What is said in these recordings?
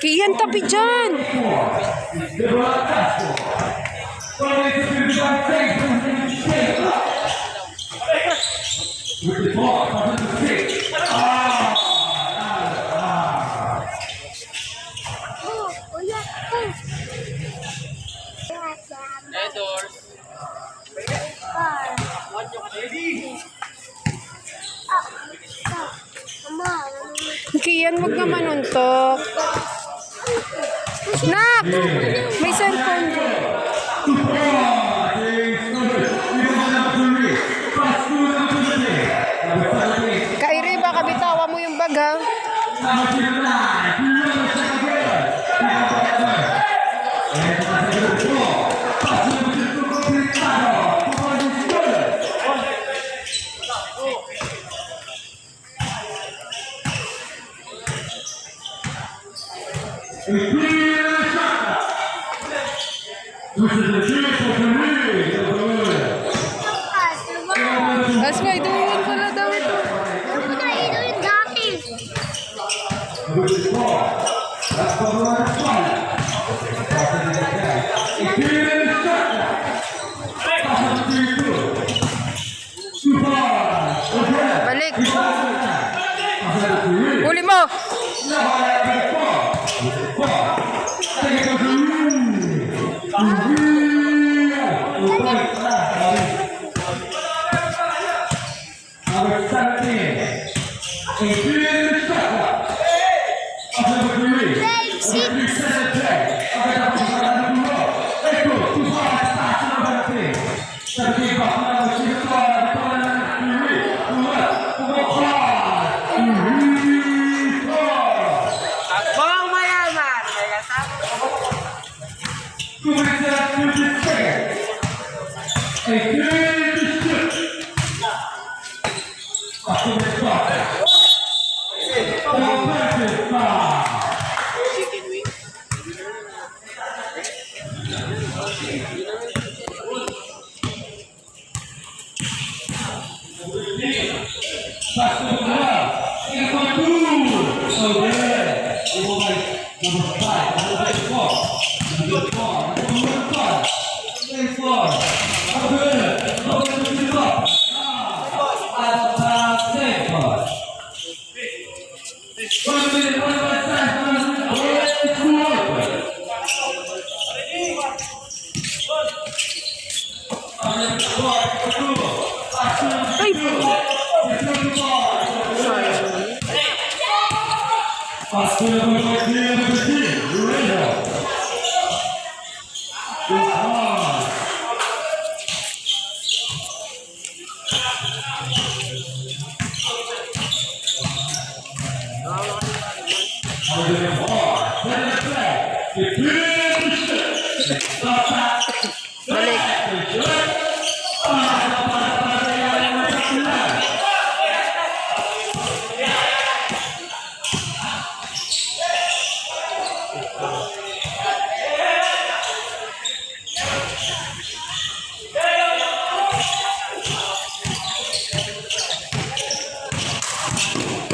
Kian tapi dyan. Kian, wag naman untok. Nak! May cellphone. Kairi, baka bitawa mo yung bag, ha? That's why doon pala daw ito. Ano na inuin dati? Balik. Huli mo. Bawang mayaman, may kasama.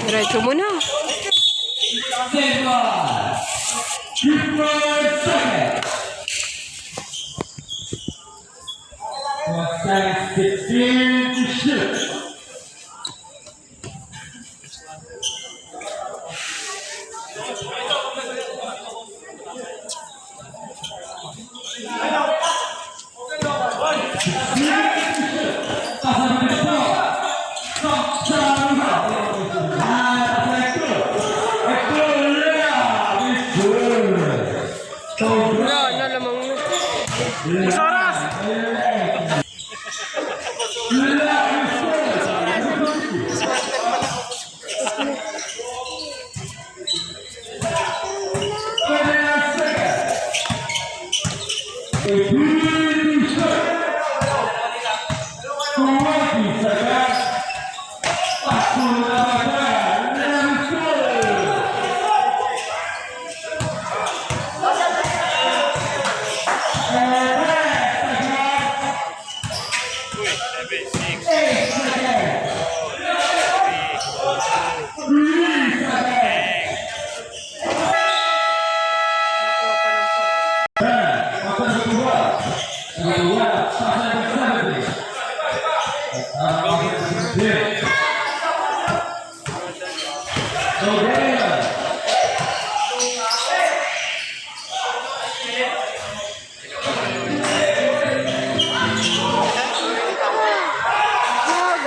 Diretso mo na. Wala, lamang na. Masoras!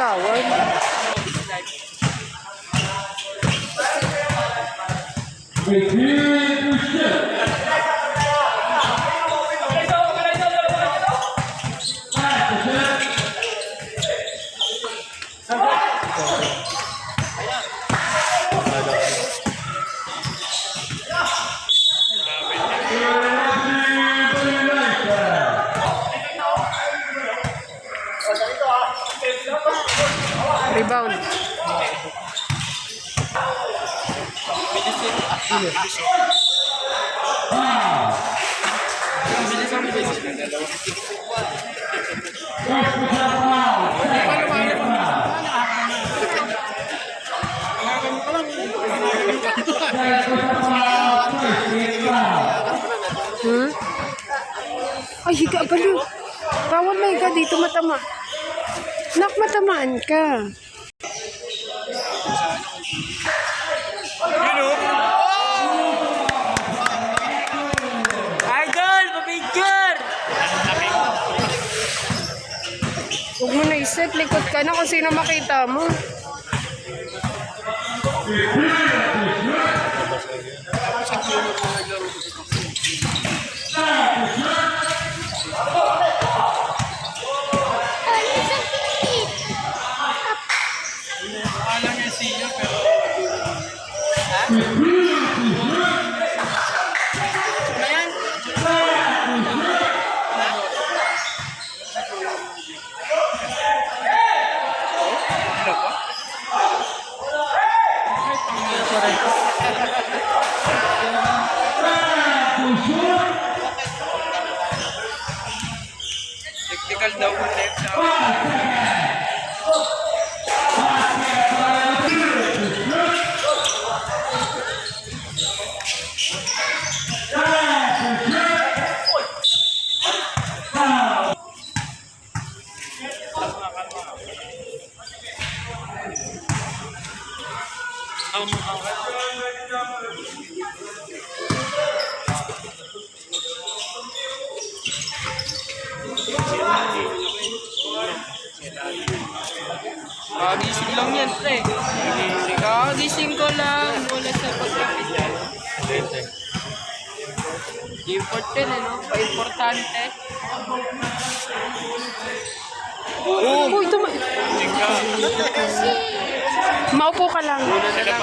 Nagawad. Rebound. Hmm? Ay, higa baliw. Bawal na higa dito matama. Nak, matamaan ka. Idol, pa-picture! Huwag mo na iset, likod ka na kung sino makita mo. Technical daw po, left. Kagising lang yan, pre. Kagising ko lang. Wala sa pagkakita. Import din, ano? Pa-importante. Uy, Maupo ka lang. Una na lang.